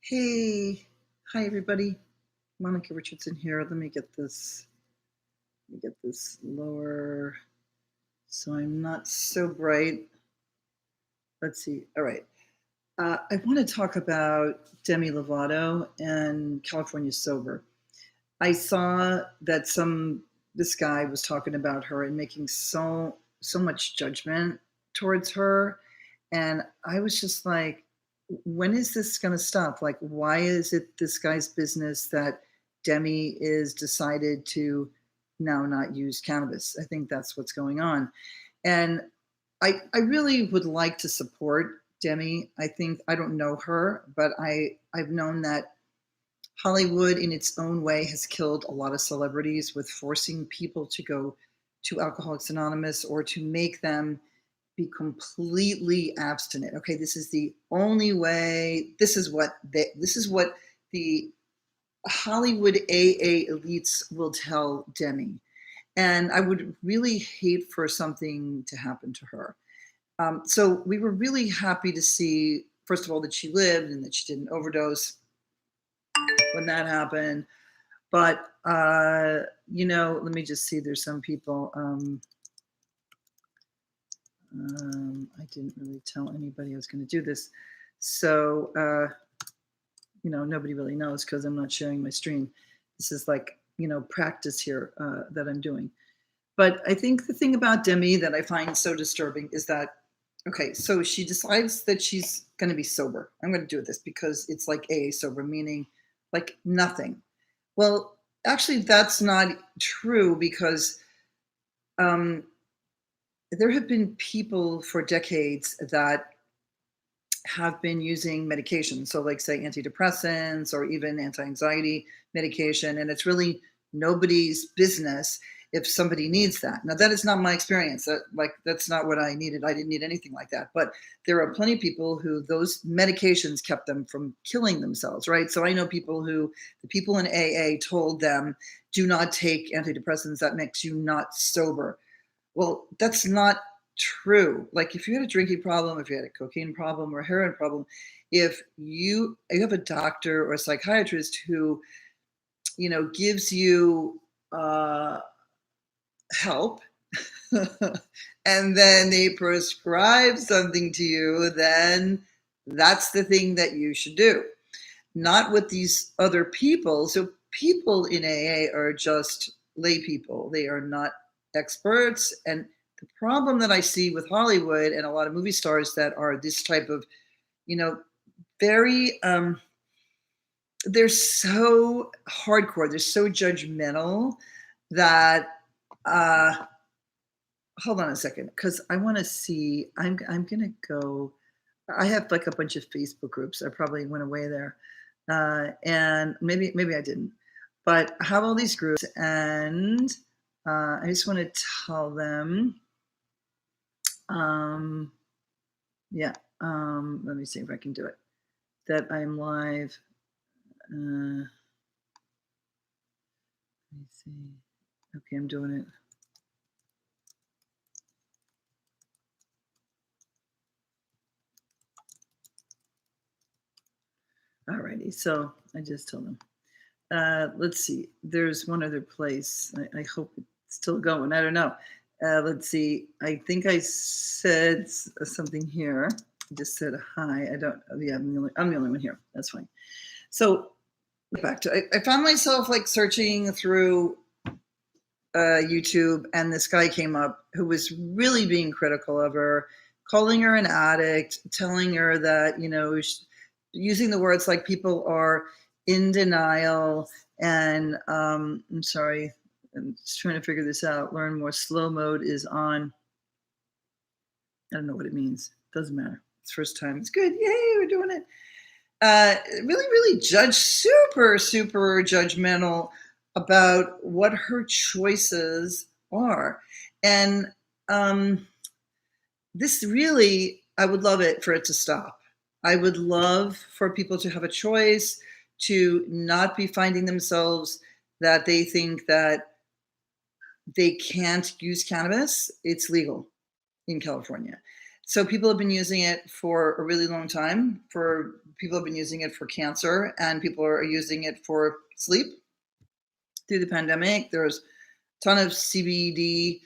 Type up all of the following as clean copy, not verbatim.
Hey, hi everybody. Monica Richardson here. Let me get this lower so I'm not so bright. Let's see. All right. I want to talk about Demi Lovato and California Sober. I saw that this guy was talking about her and making so much judgment towards her, and I was just like, when is this going to stop? Like, why is it this guy's business that Demi is decided to now not use cannabis? I think that's what's going on, and I really would like to support Demi. I think I don't know her, but I've known that Hollywood, in its own way, has killed a lot of celebrities with forcing people to go to Alcoholics Anonymous or to make them be completely abstinent. Okay, this is the only way. This is what the Hollywood AA elites will tell Demi, and I would really hate for something to happen to her. So we were really happy to see, first of all, that she lived and that she didn't overdose when that happened. But let me just see. There's some people. I didn't really tell anybody I was going to do this, so nobody really knows because I'm not sharing my stream. This is like practice here that I'm doing. But I think the thing about Demi that I find so disturbing is that, okay, so she decides that she's going to be sober. I'm going to do this because it's like AA sober, meaning like nothing. Well, actually, that's not true because um, there have been people for decades that have been using medication. So, like, say, antidepressants or even anti anxiety medication. And it's really nobody's business if somebody needs that. Now, that is not my experience. That's not what I needed. I didn't need anything like that. But there are plenty of people who those medications kept them from killing themselves, right? So I know the people in AA told them, do not take antidepressants. That makes you not sober. Well, that's not true. Like if you had a drinking problem, if you had a cocaine problem or a heroin problem, if you have a doctor or a psychiatrist who, gives you help and then they prescribe something to you, then that's the thing that you should do. Not with these other people. So people in AA are just lay people. They are not experts. And the problem that I see with Hollywood and a lot of movie stars that are this type of, very, they're so hardcore, they're so judgmental that, hold on a second, because I want to see, I'm going to go, I have like a bunch of Facebook groups. I probably went away there. And maybe I didn't, but I have all these groups, and I just want to tell them, yeah, let me see if I can do it, that I'm live. Let me see. Okay, I'm doing it. Alrighty, so I just told them. Let's see. There's one other place. I hope it's still going. I don't know. Let's see. I think I said something here. I just said hi. I don't. Yeah, I'm the only one here. That's fine. So back to. I found myself like searching through YouTube, and this guy came up who was really being critical of her, calling her an addict, telling her that using the words like people are in denial, and I'm sorry, I'm just trying to figure this out. Learn more. Slow mode is on. I don't know what it means. Doesn't matter. It's first time. It's good. Yay, we're doing it. Really super judgmental about what her choices are. And this really, I would love it for it to stop. I would love for people to have a choice, to not be finding themselves that they think that they can't use cannabis. It's legal in California. So people have been using it for a really long time, for People have been using it for cancer, and people are using it for sleep through the pandemic. There's a ton of CBD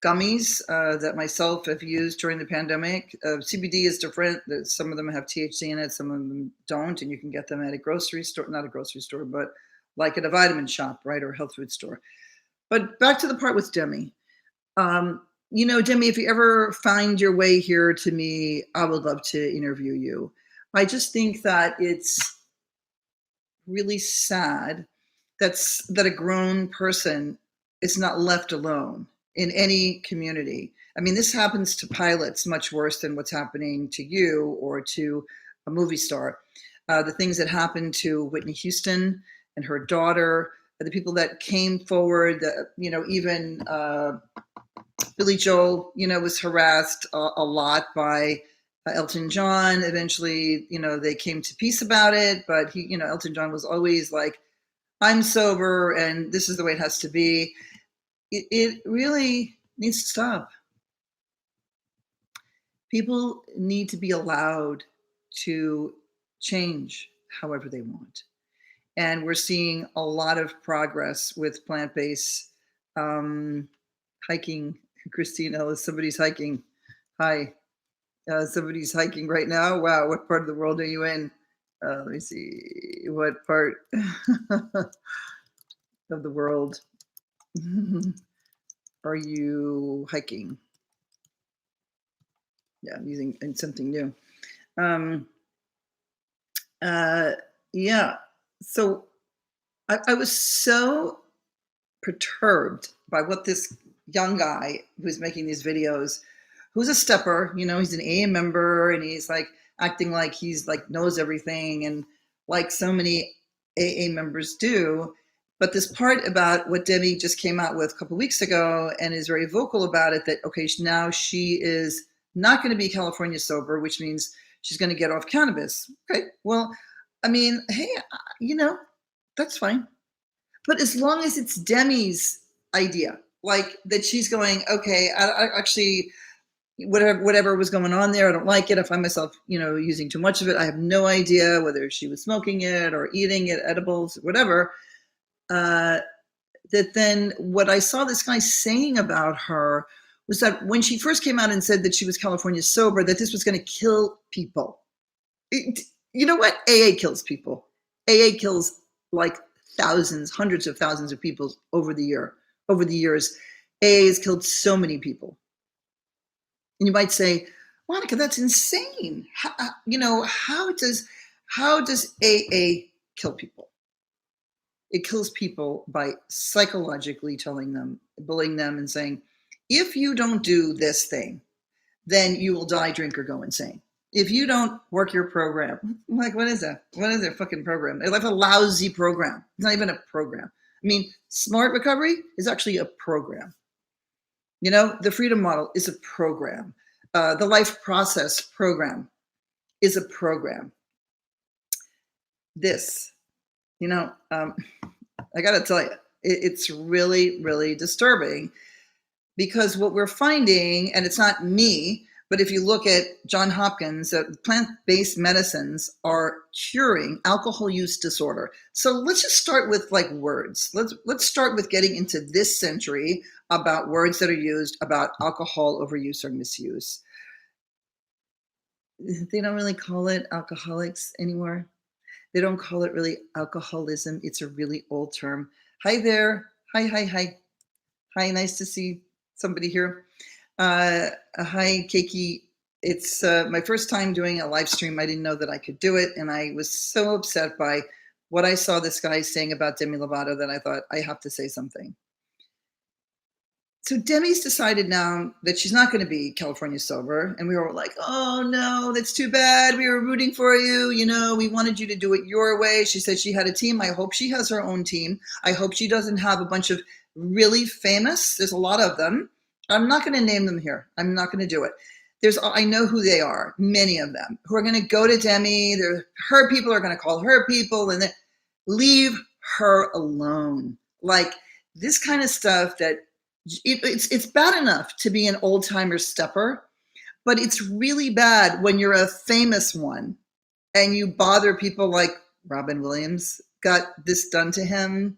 gummies that myself have used during the pandemic. CBD is different. Some of them have THC in it, some of them don't, and you can get them at a grocery store, not a grocery store, but like at a vitamin shop, right, or a health food store. But back to the part with Demi. Demi, if you ever find your way here to me, I would love to interview you. I just think that it's really sad that a grown person is not left alone in any community. I mean, this happens to pilots much worse than what's happening to you or to a movie star. The things that happened to Whitney Houston and her daughter, the people that came forward, even Billy Joel, was harassed a lot by Elton John. Eventually, they came to peace about it, but Elton John was always like, I'm sober and this is the way it has to be. It really needs to stop. People need to be allowed to change however they want. And we're seeing a lot of progress with plant-based hiking. Christina, somebody's hiking. Hi. Somebody's hiking right now. Wow, what part of the world are you in? Let me see. What part of the world are you hiking? Yeah, I'm using something new. Yeah. So I was so perturbed by what this young guy who's making these videos, who's a stepper, he's an AA member, and he's like acting like he's like knows everything, and like so many AA members do. But this part about what Demi just came out with a couple of weeks ago and is very vocal about it, that, okay, now she is not going to be California sober, which means she's going to get off cannabis. Okay, well, I mean, hey, that's fine. But as long as it's Demi's idea, like that she's going, okay, I actually, whatever was going on there, I don't like it. I find myself, using too much of it. I have no idea whether she was smoking it or eating it, edibles, whatever. That then what I saw this guy saying about her was that when she first came out and said that she was California sober, that this was going to kill people. You know what? AA kills people. AA kills like thousands, hundreds of thousands of people over the years. AA has killed so many people. And you might say, Monica, that's insane. How does AA kill people? It kills people by psychologically telling them, bullying them, and saying, if you don't do this thing, then you will die, drink, or go insane. If you don't work your program, like, what is that? What is their fucking program? They have a lousy program. It's not even a program. I mean, Smart Recovery is actually a program. The Freedom Model is a program. The Life Process program is a program. This, I got to tell you, it's really, really disturbing, because what we're finding, and it's not me, but if you look at John Hopkins, plant-based medicines are curing alcohol use disorder. So let's just start with like words. Let's start with getting into this century about words that are used about alcohol overuse or misuse. They don't really call it alcoholics anymore. They don't call it really alcoholism. It's a really old term. Hi there. Hi. Hi, nice to see somebody here. Hi, Keiki. It's my first time doing a live stream. I didn't know that I could do it, and I was so upset by what I saw this guy saying about Demi Lovato that I thought, I have to say something. So Demi's decided now that she's not going to be California sober, and we were like, oh no, that's too bad. We were rooting for you. We wanted you to do it your way. She said she had a team. I hope she has her own team. I hope she doesn't have a bunch of really famous, there's a lot of them. I'm not going to name them here. I'm not going to do it. I know who they are, many of them, who are going to go to Demi. Her people are going to call her people, and then leave her alone. Like this kind of stuff that it's bad enough to be an old-timer stepper, but it's really bad when you're a famous one and you bother people like Robin Williams got this done to him.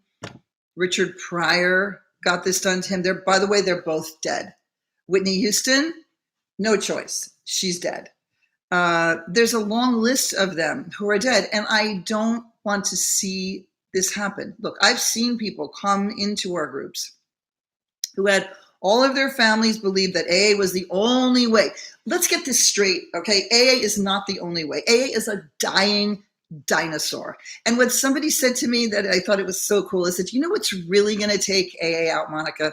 Richard Pryor got this done to him. By the way, they're both dead. Whitney Houston, no choice. She's dead. There's a long list of them who are dead, and I don't want to see this happen. Look, I've seen people come into our groups who had all of their families believe that AA was the only way. Let's get this straight, okay? AA is not the only way. AA is a dying dinosaur. And what somebody said to me that I thought it was so cool is that, you know what's really going to take AA out, Monica?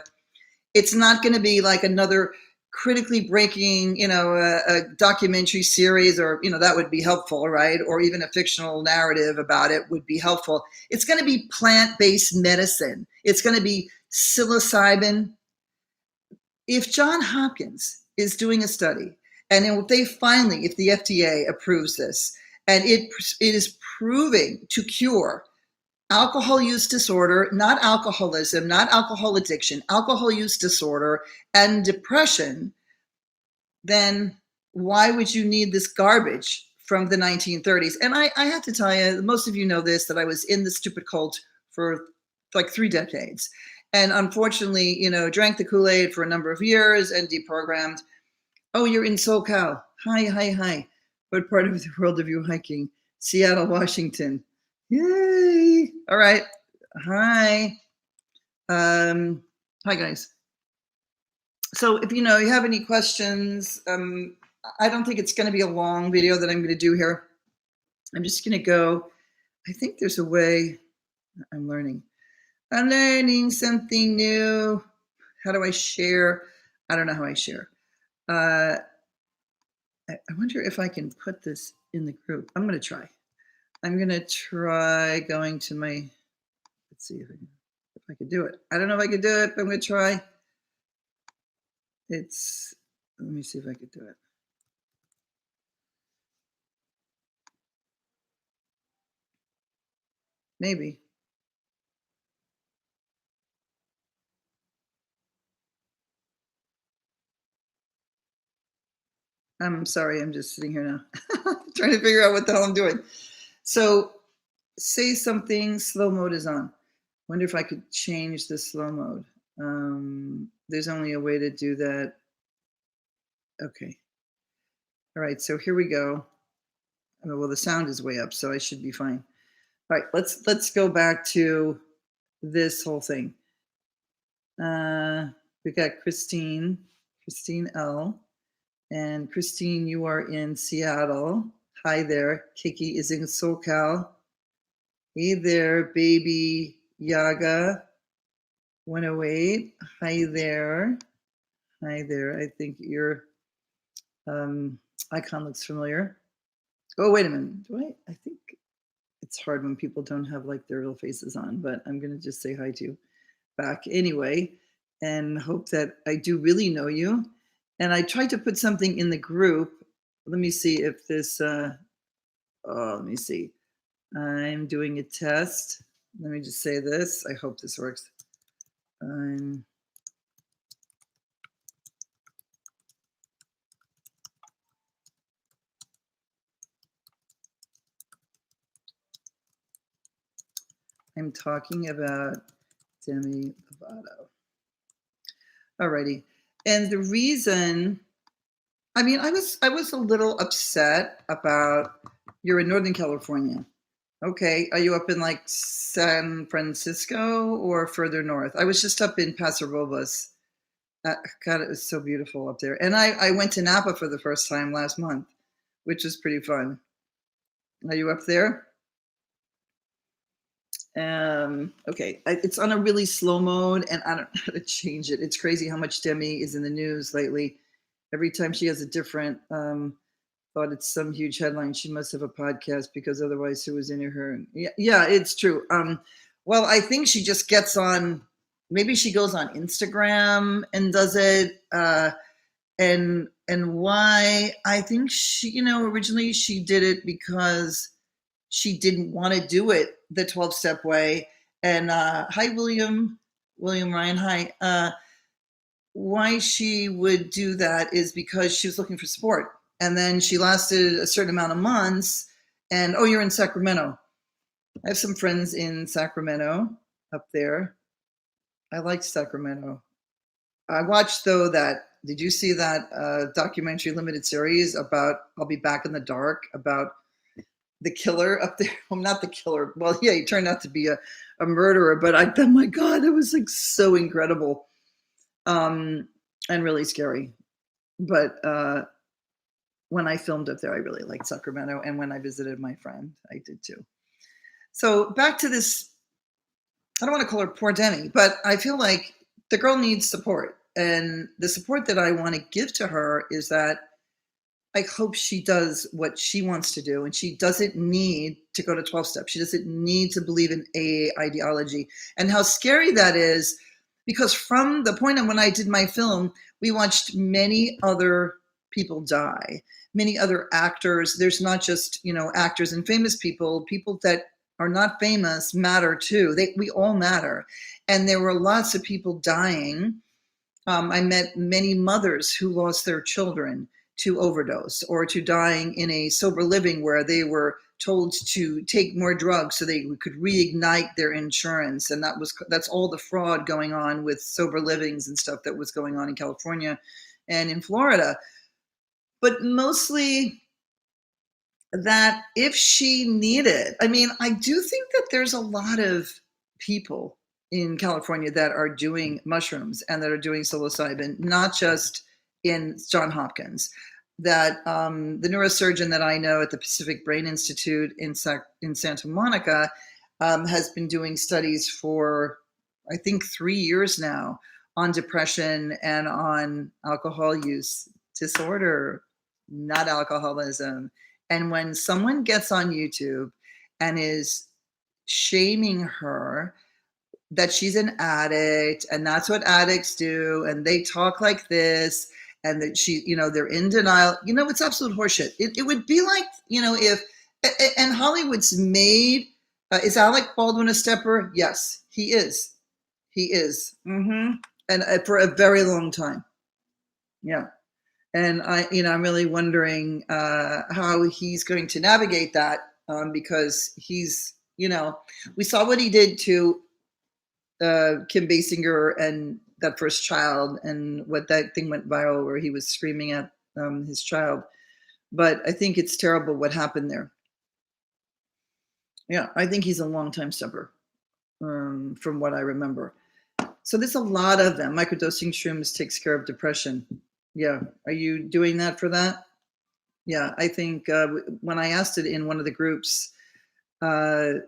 It's not going to be like another critically breaking, a documentary series, or, that would be helpful, right? Or even a fictional narrative about it would be helpful. It's going to be plant-based medicine. It's going to be psilocybin. If John Hopkins is doing a study, and if the FDA approves this, and it is proving to cure alcohol use disorder, not alcoholism, not alcohol addiction, alcohol use disorder, and depression, then why would you need this garbage from the 1930s? And I have to tell you, most of you know this, that I was in the stupid cult for like 3 decades. And unfortunately, drank the Kool-Aid for a number of years and deprogrammed. Oh, you're in SoCal. Hi. What part of the world are you hiking? Seattle, Washington. Yay. All right. Hi. Hi, guys. So if you have any questions, I don't think it's going to be a long video that I'm going to do here. I'm just going to go. I think there's a way. I'm learning something new. How do I share? I don't know how I share. I wonder if I can put this in the group. I'm going to try. I'm going to try going to my, let's see if I can do it. I don't know if I can do it, but I'm going to try. Let me see if I can do it. Maybe. I'm sorry, I'm just sitting here now trying to figure out what the hell I'm doing. So say something, slow mode is on. Wonder if I could change the slow mode. There's only a way to do that. Okay. All right, so here we go. Well, the sound is way up, so I should be fine. All right, let's go back to this whole thing. We got Christine L. And Christine, you are in Seattle. Hi there. Kiki is in SoCal. Hey there, baby Yaga 108. Hi there. I think your icon looks familiar. Oh, wait a minute. I think it's hard when people don't have like their real faces on, but I'm going to just say hi to you back anyway, and hope that I do really know you. And I tried to put something in the group. Let me see if this, let me see. I'm doing a test. Let me just say this. I hope this works. I'm talking about Demi Lovato. Alrighty. And the reason, I was a little upset about, you're in Northern California. Okay. Are you up in like San Francisco or further north? I was just up in Paso Robles. God, it was so beautiful up there. And I went to Napa for the first time last month, which was pretty fun. Are you up there? Okay, it's on a really slow mode, and I don't know how to change it. It's crazy how much Demi is in the news lately. Every time she has a different thought, it's some huge headline. She must have a podcast, because otherwise, who was into her? Yeah, it's true. Well, I think she just gets on. Maybe she goes on Instagram and does it. And why? I think she, originally she did it because she didn't want to do it the 12-step way. And hi, William Ryan. Hi. Why she would do that is because she was looking for support. And then she lasted a certain amount of months, And oh, you're in Sacramento. I have some friends in Sacramento up there. I like Sacramento. I watched though that. Did you see that documentary limited series about I'll Be Back in the Dark about the killer up there? Well, not the killer. Well, yeah, he turned out to be a murderer, but oh my God, it was like so incredible and really scary. But when I filmed up there, I really liked Sacramento. And when I visited my friend, I did too. So back to this, I don't want to call her poor Demi, but I feel like the girl needs support. And the support that I want to give to her is that I hope she does what she wants to do. And she doesn't need to go to 12 steps. She doesn't need to believe in AA ideology. And how scary that is, because from the point of when I did my film, we watched many other people die, many other actors. There's not just, actors and famous people, people that are not famous matter too. We all matter. And there were lots of people dying. I met many mothers who lost their children to overdose or to dying in a sober living where they were told to take more drugs so they could reignite their insurance. And that's all the fraud going on with sober livings and stuff that was going on in California and in Florida. But mostly that if she needed, I do think that there's a lot of people in California that are doing mushrooms and that are doing psilocybin, not just in John Hopkins. That the neurosurgeon that I know at the Pacific Brain Institute in Santa Monica has been doing studies for, I think, 3 years now on depression and on alcohol use disorder, not alcoholism. And when someone gets on YouTube and is shaming her that she's an addict and that's what addicts do and they talk like this and that they're in denial, it's absolute horseshit. It would be like, if, and Hollywood's made, is Alec Baldwin a stepper? Yes, he is. He is. Mm-hmm. And for a very long time. Yeah. And I'm really wondering how he's going to navigate that because he's, we saw what he did to Kim Basinger and that first child and what that thing went viral where he was screaming at his child. But I think it's terrible what happened there. Yeah, I think he's a long-time stepper from what I remember. So there's a lot of them. Microdosing shrooms takes care of depression. Yeah. Are you doing that for that? Yeah. I think when I asked it in one of the groups, if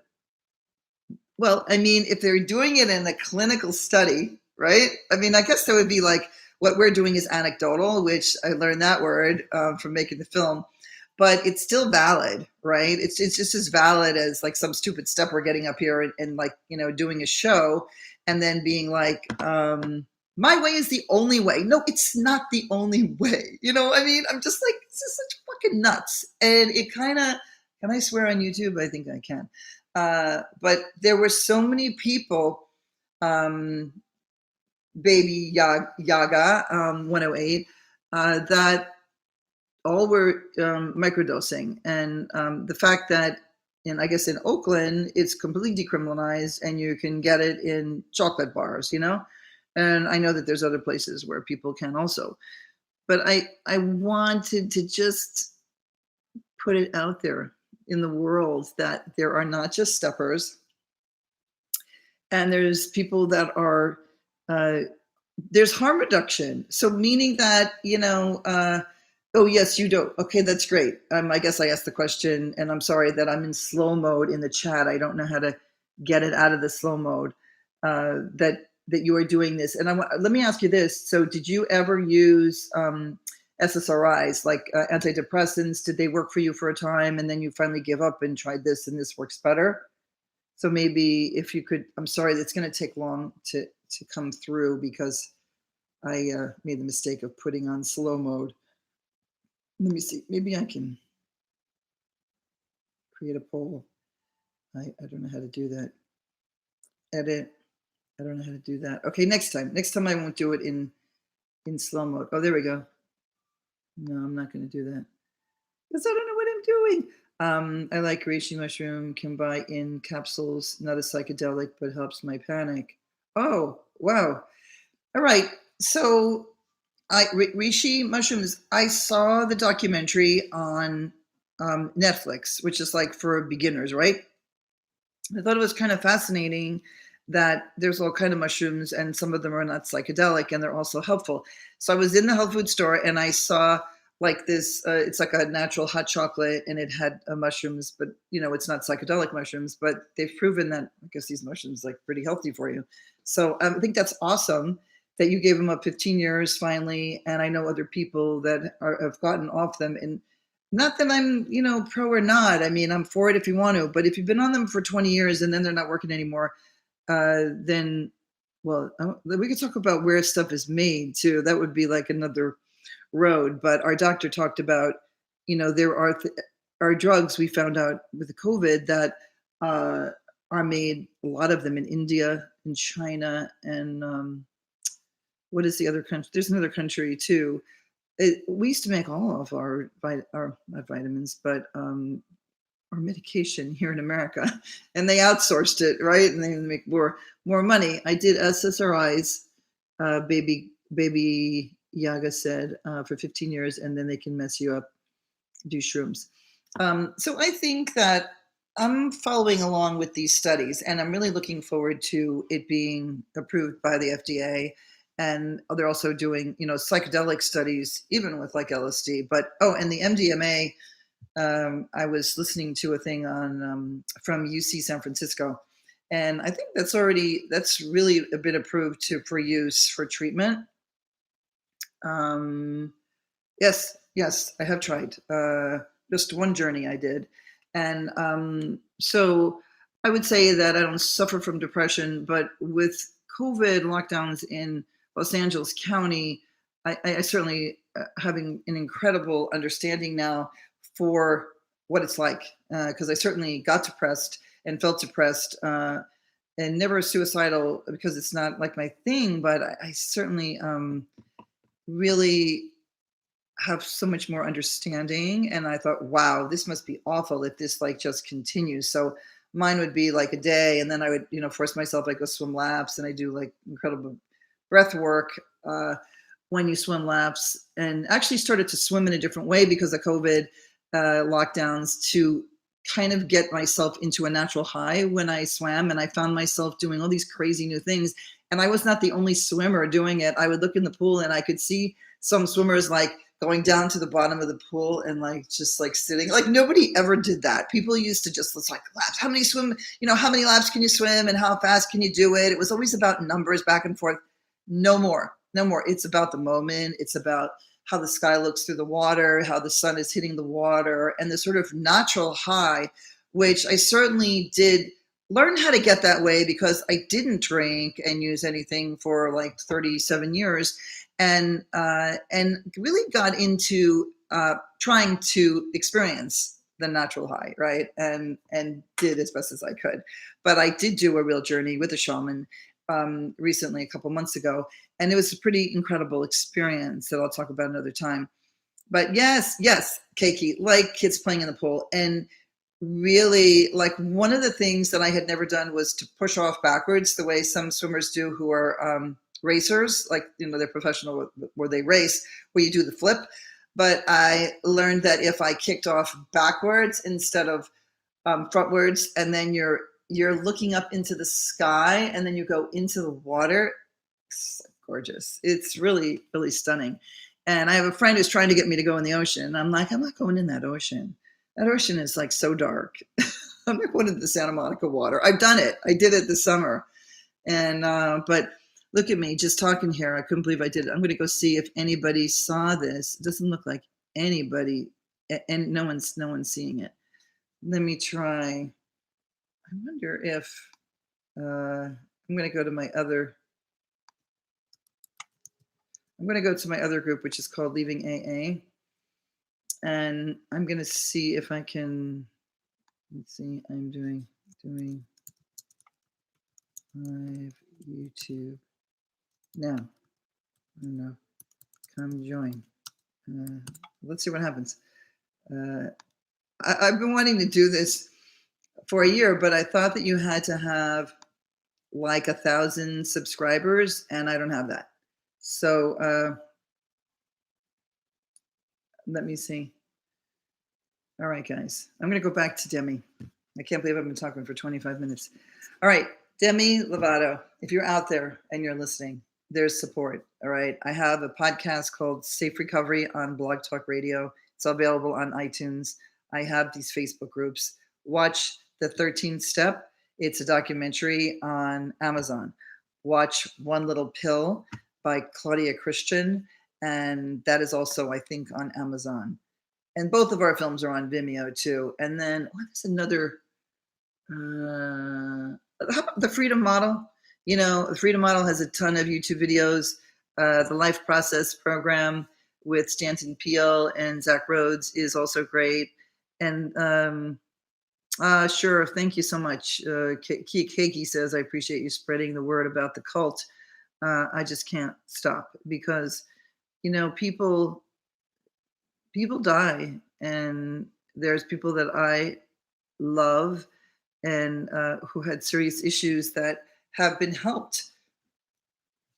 they're doing it in a clinical study, right? I guess that would be like what we're doing is anecdotal, which I learned that word from making the film, but it's still valid, right? It's just as valid as like some stupid stepper getting up here and like, doing a show and then being like, my way is the only way. No, it's not the only way. I'm just like, this is such fucking nuts. And it kind of, can I swear on YouTube? I think I can. But there were so many people, Baby Yaga 108, that all were microdosing. And the fact that I guess in Oakland, it's completely decriminalized and you can get it in chocolate bars, And I know that there's other places where people can also. But I wanted to just put it out there in the world that there are not just steppers and there's people that are there's harm reduction. So meaning that, oh yes, you do. Okay, that's great. I guess I asked the question and I'm sorry that I'm in slow mode in the chat. I don't know how to get it out of the slow mode that you are doing this. And let me ask you this. So did you ever use SSRIs, like antidepressants? Did they work for you for a time and then you finally give up and tried this and this works better? So maybe if you could, I'm sorry, it's going to take long to come through because I made the mistake of putting on slow mode. Let me see, maybe I can create a poll. I don't know how to do that. Edit. I don't know how to do that. Okay, next time I won't do it in slow mode. Oh, there we go. No, I'm not going to do that because I don't know what I'm doing. I like reishi mushroom. Can buy in capsules. Not a psychedelic, but helps my panic. Oh, wow. All right. So reishi mushrooms. I saw the documentary on Netflix, which is like for beginners, right? I thought it was kind of fascinating that there's all kind of mushrooms and some of them are not psychedelic and they're also helpful. So I was in the health food store and I saw like this, it's like a natural hot chocolate and it had mushrooms, but you know, it's not psychedelic mushrooms, but they've proven that I guess these mushrooms like pretty healthy for you. So I think that's awesome that you gave them up 15 years finally. And I know other people that have gotten off them, and not that I'm, pro or not. I mean, I'm for it if you want to, but if you've been on them for 20 years and then they're not working anymore, then, well, we could talk about where stuff is made too. That would be like another road. But our doctor talked about, there are drugs we found out with the COVID that are made, a lot of them in India, in China, and what is the other country? There's another country too. We used to make all of our not vitamins, but our medication here in America, and they outsourced it, right? And they make more money. I did SSRIs, baby Yaga said, for 15 years, and then they can mess you up. Do shrooms. So I think that I'm following along with these studies, and I'm really looking forward to it being approved by the FDA. And they're also doing, psychedelic studies, even with like LSD. But and the MDMA. I was listening to a thing on from UC San Francisco, and I think that's really been approved for use for treatment. Um, yes, I have tried. Just one journey I did. And so I would say that I don't suffer from depression, but with COVID lockdowns in Los Angeles County, I certainly having an incredible understanding now for what it's like, because I certainly got depressed and felt depressed, and never suicidal because it's not like my thing, but I certainly really have so much more understanding. And I thought, wow, this must be awful if this like just continues. So mine would be like a day, and then I would, force myself, I go swim laps, and I do like incredible breath work when you swim laps, and actually started to swim in a different way because of COVID lockdowns, to kind of get myself into a natural high when I swam. And I found myself doing all these crazy new things. And I was not the only swimmer doing it. I would look in the pool and I could see some swimmers like going down to the bottom of the pool and like just like sitting, like nobody ever did that. People used to just, let's like laps, how many laps can you swim and how fast can you do it? It was always about numbers back and forth. No more. It's about the moment. It's about how the sky looks through the water, how the sun is hitting the water, and the sort of natural high, which I certainly did learn how to get that way because I didn't drink and use anything for like 37 years, and really got into trying to experience the natural high, right? And did as best as I could. But I did do a real journey with a shaman recently, a couple months ago, and it was a pretty incredible experience that I'll talk about another time. But yes, Keiki, like kids playing in the pool, and really like one of the things that I had never done was to push off backwards the way some swimmers do who are racers, like they're professional where they race, where you do the flip. But I learned that if I kicked off backwards instead of frontwards, and then you're looking up into the sky, and then you go into the water. It's gorgeous. It's really, really stunning. And I have a friend who's trying to get me to go in the ocean. I'm like, I'm not going in that ocean. That ocean is like so dark. I'm not going into the Santa Monica water. I've done it. I did it this summer. And but look at me just talking here. I couldn't believe I did it. I'm going to go see if anybody saw this. It doesn't look like anybody, and no one's seeing it. Let me try. I wonder if I'm going to go to my other. I'm going to go to my other group, which is called Leaving AA, and I'm going to see if I can. Let's see. I'm doing live YouTube now. I don't know. Come join. Let's see what happens. I've been wanting to do this for a year, but I thought that you had to have like 1,000 subscribers, and I don't have that. So let me see. All right, guys, I'm going to go back to Demi. I can't believe I've been talking for 25 minutes. All right, Demi Lovato, if you're out there and you're listening, there's support. All right, I have a podcast called Safe Recovery on Blog Talk Radio. It's available on iTunes. I have these Facebook groups. Watch The 13th Step. It's a documentary on Amazon. Watch One Little Pill by Claudia Christian, and that is also, I think, on Amazon. And both of our films are on Vimeo too. And then what's another? How about The Freedom Model? You know, The Freedom Model has a ton of YouTube videos. The Life Process program with Stanton Peele and Zach Rhodes is also great. And sure, thank you so much. Keiki says, I appreciate you spreading the word about the cult. I just can't stop because, you know, people die, and there's people that I love and who had serious issues that have been helped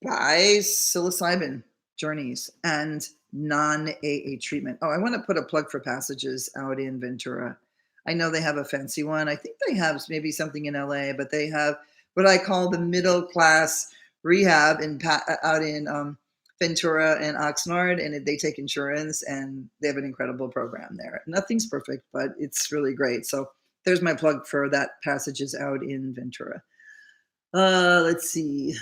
by psilocybin journeys and non-AA treatment. Oh, I want to put a plug for Passages out in Ventura. I know they have a fancy one. I think they have maybe something in LA, but they have what I call the middle class rehab out in Ventura and Oxnard, and they take insurance, and they have an incredible program there. Nothing's perfect, but it's really great. So there's my plug for that. Passages out in Ventura. Let's see.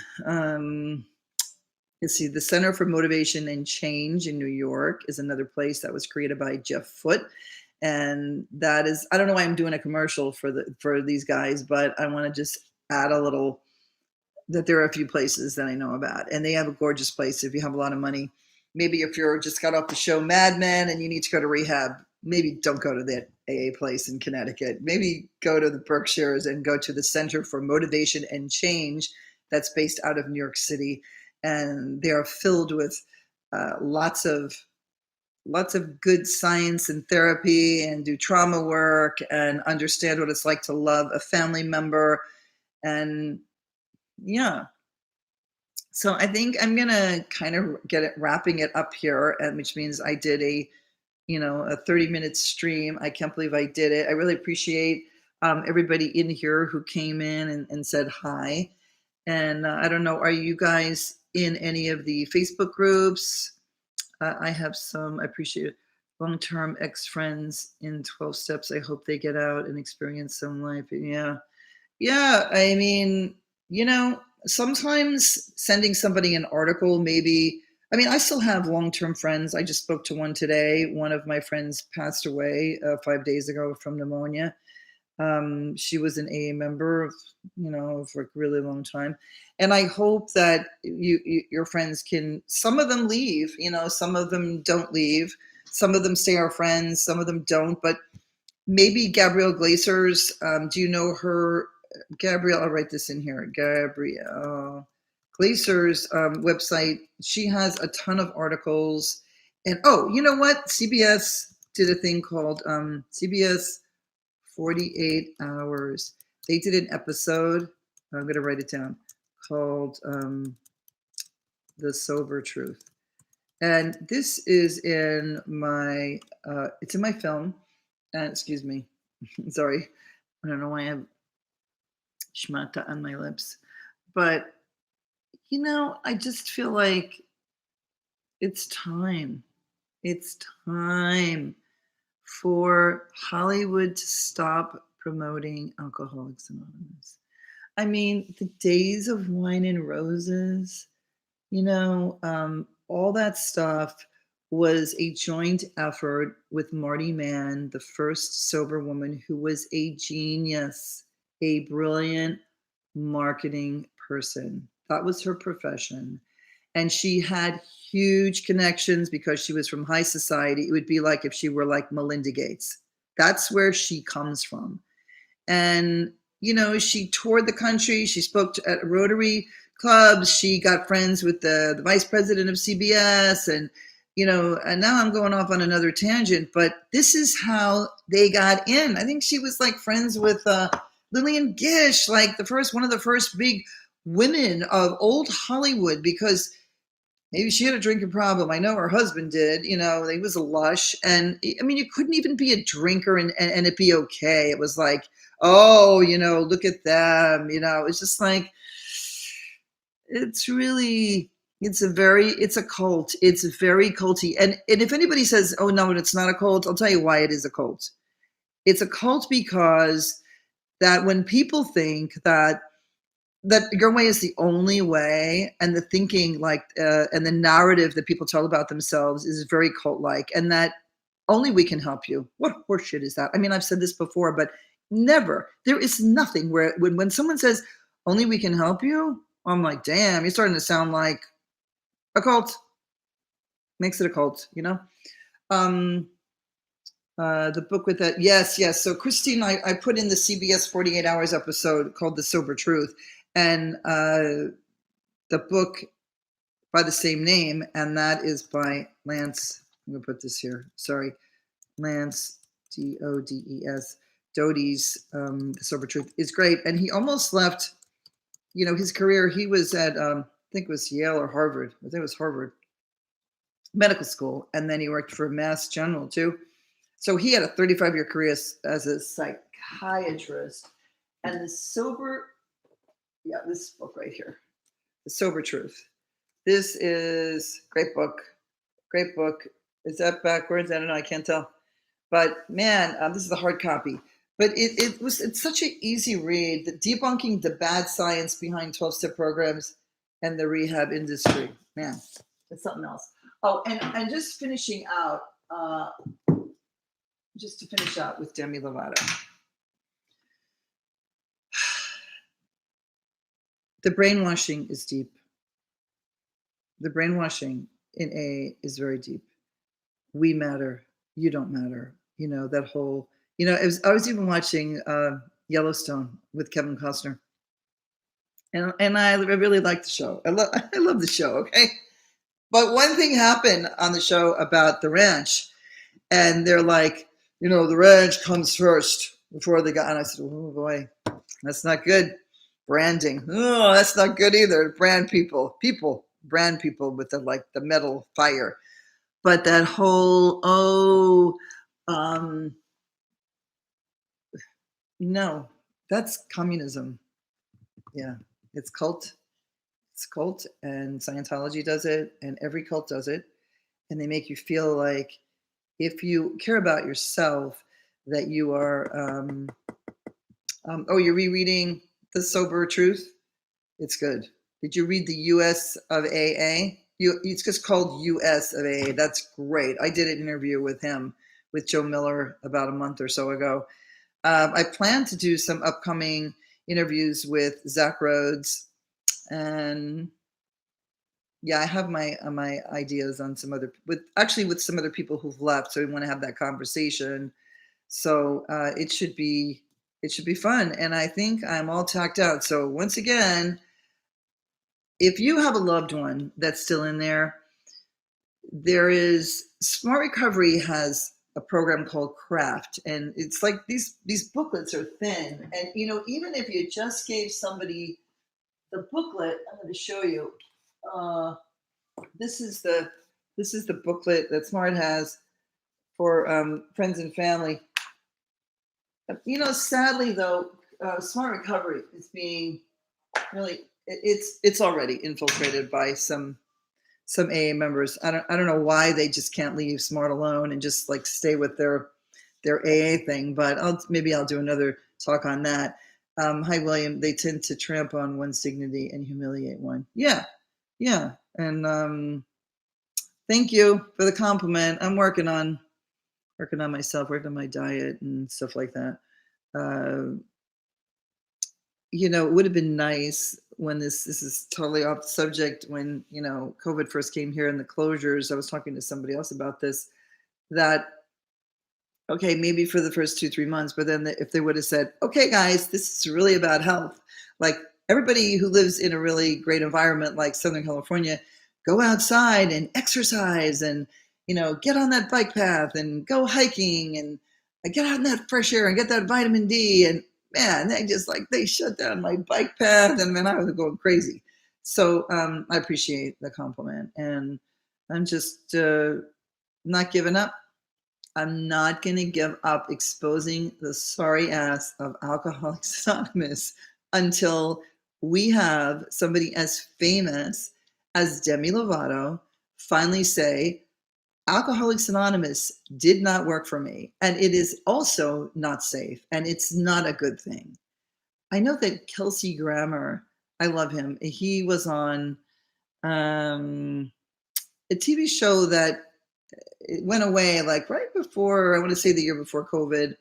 The Center for Motivation and Change in New York is another place that was created by Jeff Foote. And that is, I don't know why I'm doing a commercial for these guys, but I want to just add a little that there are a few places that I know about, and they have a gorgeous place. If you have a lot of money, maybe if you're just got off the show Mad Men and you need to go to rehab, maybe don't go to that AA place in Connecticut. Maybe go to the Berkshires and go to the Center for Motivation and Change that's based out of New York City. And they are filled with lots of good science and therapy, and do trauma work and understand what it's like to love a family member. And yeah. So I think I'm gonna kind of wrapping it up here, and which means I did a 30-minute stream. I can't believe I did it. I really appreciate everybody in here who came in and said hi. And I don't know, are you guys in any of the Facebook groups? I have some. I appreciate it. Long-term ex-friends in 12 steps. I hope they get out and experience some life. Yeah. I mean, sometimes sending somebody an article, maybe. I mean, I still have long-term friends. I just spoke to one today. One of my friends passed away 5 days ago from pneumonia. She was an AA member, for a really long time. And I hope that your friends can, some of them leave, some of them don't leave. Some of them stay our friends, some of them don't. But maybe Gabrielle Glacier's, do you know her? Gabrielle, I'll write this in here. Gabrielle Glacier's website. She has a ton of articles. And you know what? CBS did a thing called CBS 48 Hours. They did an episode, I'm going to write it down, called The Sober Truth. And this is in my, it's in my film. Excuse me. Sorry. I don't know why I have schmata on my lips. But, I just feel like it's time. It's time for Hollywood to stop promoting Alcoholics Anonymous. I mean, the days of wine and roses, all that stuff was a joint effort with Marty Mann, the first sober woman who was a genius, a brilliant marketing person. That was her profession. And she had huge connections because she was from high society. It would be like if she were like Melinda Gates. That's where she comes from. And, she toured the country. She spoke at Rotary clubs. She got friends with the vice president of CBS. And, and now I'm going off on another tangent, but this is how they got in. I think she was like friends with Lillian Gish, like one of the first big women of old Hollywood, because maybe she had a drinking problem. I know her husband did. He was a lush. And I mean, you couldn't even be a drinker and it be okay. It was like, oh, look at them. It's just like, it's really, it's a cult. It's very culty. And if anybody says, oh, no, it's not a cult, I'll tell you why it is a cult. It's a cult because that when people think that your way is the only way, and the thinking and the narrative that people tell about themselves is very cult-like, and that only we can help you. What horseshit is that? I mean, I've said this before, but never. There is nothing where when someone says only we can help you, I'm like, damn, you're starting to sound like a cult. Makes it a cult, the book with that. Yes. So Christine, I put in the CBS 48 Hours episode called The Sober Truth, and the book by the same name, and that is by Lance. I'm going to put this here. Sorry. Lance, Dodes, Doty's The Sober Truth is great. And he almost left, his career. He was at, I think it was Yale or Harvard. I think it was Harvard Medical School. And then he worked for Mass General too. So he had a 35-year career as a psychiatrist. And this book right here, The Sober Truth. This is great book. Great book. Is that backwards? I don't know. I can't tell. But man, this is the hard copy. But it's such an easy read. Debunking the bad science behind 12-step programs and the rehab industry. Man, it's something else. Oh, and just finishing out, just to finish out with Demi Lovato. The brainwashing is deep. The brainwashing in A is very deep. We matter. You don't matter. That whole, I was even watching Yellowstone with Kevin Costner. And I really like the show. I love the show, okay? But one thing happened on the show about the ranch, and they're like, the ranch comes first before they got, and I said, oh boy, that's not good. Branding. Oh, that's not good either. Brand brand people with the metal fire. But that whole, no, that's communism. Yeah, it's cult. It's cult, and Scientology does it, and every cult does it. And they make you feel like if you care about yourself, that you are, you're rereading The Sober Truth. It's good. Did you read the US of AA? It's just called US of AA. That's great. I did an interview with him, with Joe Miller, about a month or so ago. I plan to do some upcoming interviews with Zach Rhodes, and yeah, I have my ideas on with some other people who've left. So we want to have that conversation. So it should be fun. And I think I'm all tacked out. So once again, if you have a loved one that's still in there, there is Smart Recovery has a program called Craft, and it's like these booklets are thin, and even if you just gave somebody the booklet, I'm going to show you. This is the booklet that Smart has for friends and family. Sadly though, Smart Recovery is being really, it's already infiltrated by some AA members. I don't know why they just can't leave Smart alone and just stay with their AA thing. But maybe I'll do another talk on that. Hi, William. They tend to tramp on one's dignity and humiliate one. Yeah. And thank you for the compliment. I'm working on myself, working on my diet and stuff like that. It would have been nice when this is totally off the subject, when, COVID first came here and the closures. I was talking to somebody else about this, that, okay, maybe for the first 2-3 months, but then if they would have said, okay, guys, this is really about health. Like everybody who lives in a really great environment like Southern California, go outside and exercise and get on that bike path and go hiking and get out in that fresh air and get that vitamin D. And man, they shut down my bike path, and then I was going crazy. So I appreciate the compliment, and I'm just not giving up. I'm not going to give up exposing the sorry ass of Alcoholics Anonymous until we have somebody as famous as Demi Lovato finally say, Alcoholics Anonymous did not work for me. And it is also not safe. And it's not a good thing. I know that Kelsey Grammer, I love him. He was on a TV show that it went away like right before, I want to say the year before COVID.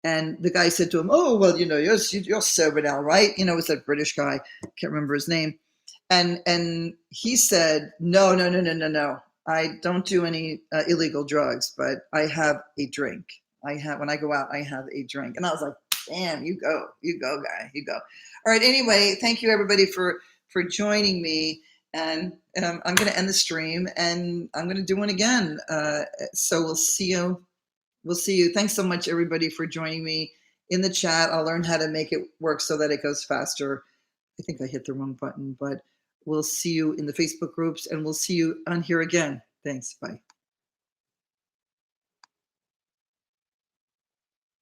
And the guy said to him, "Oh, well, you're sober now, right?" It's a British guy. Can't remember his name. And he said, "No, no, no, no, no, no. I don't do any illegal drugs, but I have a drink. When I go out, I have a drink." And I was like, "Damn, you go, guy, you go." All right. Anyway, thank you everybody for joining me. And I'm going to end the stream, and I'm going to do one again. So we'll see you. We'll see you. Thanks so much, everybody, for joining me in the chat. I'll learn how to make it work so that it goes faster. I think I hit the wrong button, but we'll see you in the Facebook groups, and we'll see you on here again. Thanks. Bye.